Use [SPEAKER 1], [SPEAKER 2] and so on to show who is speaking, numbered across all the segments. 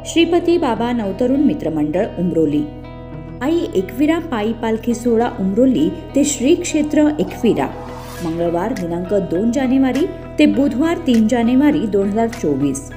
[SPEAKER 1] श्रीपती बाबा नवतरुण मित्रमंडळ उमरोली। आई एकविरा पायी पालखी सोहळा उमरोली ते श्री क्षेत्र एकविरा मंगळवार दिनांक 2 जानेवारी ते बुधवार 3 जानेवारी 2024।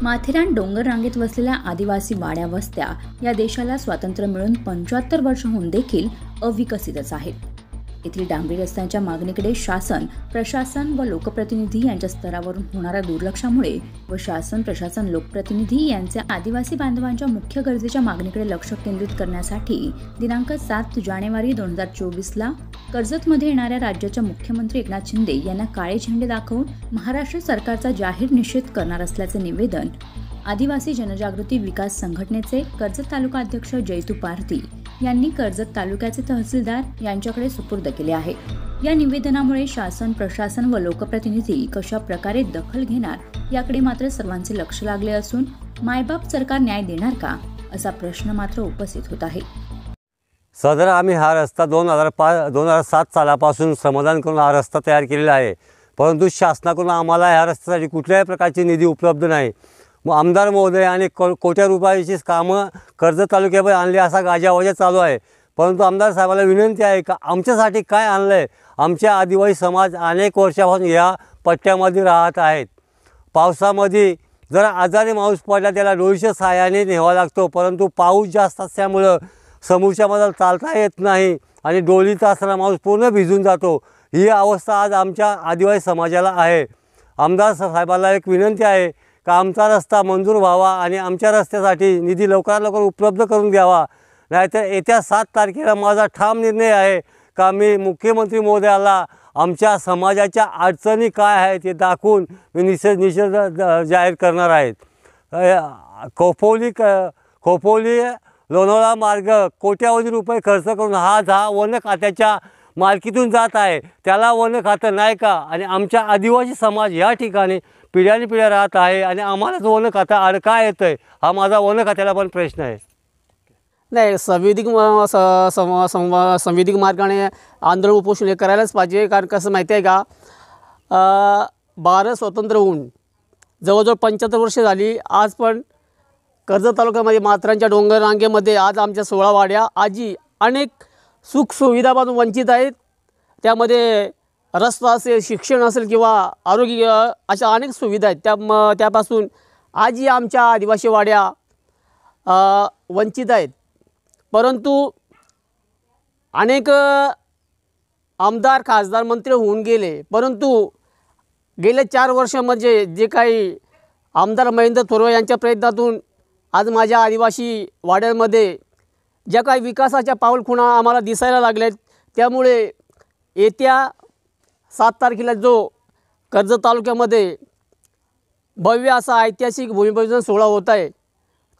[SPEAKER 1] माथेरान डोंगर रांगेत वसलेल्या आदिवासी वाड्या वस्त्या या देशाला स्वातंत्र्य मिळून 75 वर्ष होऊन देखील अविकसितच आहेत। येथील डांबरी रस्त्यांच्या मागणीकडे शासन, प्रशासन व लोकप्रतिनिधी यांच्या स्तरावरून होणाऱ्या दुर्लक्षामुळे व शासन, प्रशासन, लोकप्रतिनिधी यांच्या आदिवासी बांधवांच्या मुख्य गरजेच्या मागणीकडे लक्ष केंद्रित करण्यासाठी दिनांक 7 जानेवारी 2024ला कर्जतमध्ये येणाऱ्या राज्याच्या मुख्यमंत्री एकनाथ शिंदे यांना काळे झेंडे दाखवून महाराष्ट्र सरकारचा जाहीर निषेध करणार असल्याचे निवेदन आदिवासी जनजागृती विकास संघटनेचे कर्जत तालुका अध्यक्ष जयतू पारधी यांनी कर्जत तालुक्याचे तहसीलदार यांच्याकडे सुपूर्द केले आहे। या निवेदनामुळे शासन, प्रशासन व लोकप्रतिनिधी कशा प्रकारे दखल घेणार याकडे मात्र सर्वांचे लक्ष लागले असून मायबाप सरकार न्याय देणार का असा प्रश्न मात्र उपस्थित होत आहे।
[SPEAKER 2] सदर आम्ही हा रस्ता 2007 सालापासून समाधान करून हा रस्ता तयार केलेला आहे, परंतु शासनाकडून आम्हाला ह्या रस्त्यासाठी कुठल्याही प्रकारची निधी उपलब्ध नाही। आमदार महोदय आणि कोट्या रुपयाची कामं कर्जत तालुक्यावर आणली असा गाजावाजा चालू आहे, परंतु आमदार साहेबांना विनंती आहे का आमच्यासाठी काय आणलं आहे। आमच्या आदिवासी समाज अनेक वर्षापासून या पट्ट्यामध्ये राहत आहेत। पावसामध्ये जर आजारी माणूस पडला त्याला डोळीच्या सहाय्याने न्यावा लागतो, परंतु पाऊस जास्त असल्यामुळं समोरच्या बाजूला चालता येत नाही आणि डोलीत असणारा माणूस पूर्ण भिजून जातो। ही अवस्था आज आमच्या आदिवासी समाजाला आहे। आमदार साहेबांना एक विनंती आहे का आमचा रस्ता मंजूर व्हावा आणि आमच्या रस्त्यासाठी निधी लवकरात लवकर उपलब्ध करून द्यावा, नाहीतर येत्या 7 तारखेला माझा ठाम निर्णय आहे का मी मुख्यमंत्री महोदयाला आमच्या समाजाच्या अडचणी काय आहेत ते दाखवून मी निषेध जाहीर करणार आहेत। खोपोली लोणावळा मार्ग कोट्यावधी रुपये खर्च करून हा वन खात्याच्या मालकीतून जात आहे, त्याला वन खातं नाही का? आणि आमच्या आदिवासी समाज या ठिकाणी पिढ्यानपिढ्या राहत आहे आणि आम्हालाच वन खातं अडका येतं आहे, हा माझा वन खात्याला पण प्रश्न आहे।
[SPEAKER 3] नाही, संविधिक मार्गाने आंदोलन उपोषण करायलाच पाहिजे। कारण कसं माहिती आहे का, भारत स्वतंत्र होऊन जवळजवळ 75 वर्ष झाली। आज पण कर्जत तालुक्यामध्ये माथेरानच्या डोंगर रांगेमध्ये आज आमच्या 16 वाड्या आजी अनेक सुखसुविधापासून वंचित आहेत। त्यामध्ये रस्ता असेल, शिक्षण असेल किंवा आरोग्य अशा अनेक सुविधा आहेत, त्यापासून आजही आमच्या आदिवासी वाड्या वंचित आहेत। परंतु अनेक आमदार, खासदार, मंत्री होऊन गेले, परंतु गेल्या 4 वर्षामध्ये जे काही आमदार महेंद्र थोरवे यांच्या प्रयत्नातून आज माझ्या आदिवासी वाड्यांमध्ये ज्या काही विकासाच्या पाऊलखुणा आम्हाला दिसायला लागल्यात, त्यामुळे येत्या 7 तारखेला जो कर्जत तालुक्यामध्ये भव्य असा ऐतिहासिक भूमिपूजन सोहळा होत आहे,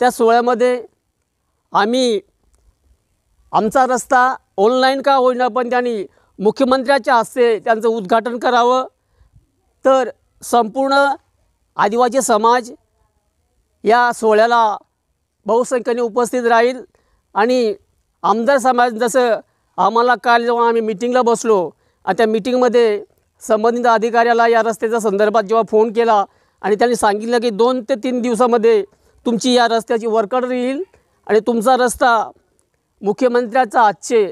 [SPEAKER 3] त्या सोहळ्यामध्ये आम्ही आमचा रस्ता ऑनलाईन का होईना पण त्यांनी मुख्यमंत्र्याच्या हस्ते त्यांचं उद्घाटन करावं, तर संपूर्ण आदिवासी समाज या सोहळ्याला बहुसंख्येने उपस्थित राहील। आणि आमदार समाज जसं आम्हाला काल जेव्हा आम्ही मीटिंगला बसलो आणि त्या मीटिंगमध्ये संबंधित अधिकाऱ्याला या रस्त्याच्या संदर्भात जेव्हा फोन केला आणि त्यांनी सांगितलं की 2 ते 3 दिवसामध्ये तुमची या रस्त्याची वर्कऑर्डर येईल आणि तुमचा रस्ता मुख्यमंत्र्याचा आजचे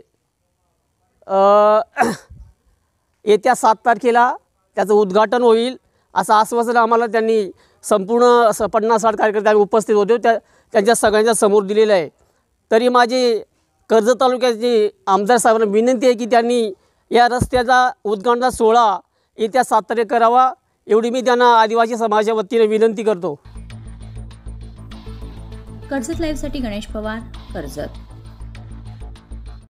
[SPEAKER 3] येत्या 7 तारखेला त्याचं उद्घाटन होईल असं आश्वासन आम्हाला त्यांनी संपूर्ण 50-60 कार्यकर्ते उपस्थित होते त्यांच्या सगळ्यांच्या समोर दिलेलं आहे। तरी माझी कर्जत तालुक्याची आमदार साहेबांना विनंती आहे की त्यांनी या रस्त्याचा उद्घाटन सोहळा येत्या 7 तारखेला करावा, एवढी मी त्यांना आदिवासी समाजाच्या वतीने विनंती करतो।
[SPEAKER 1] कर्जत लाईव्हसाठी गणेश पवार, कर्जत।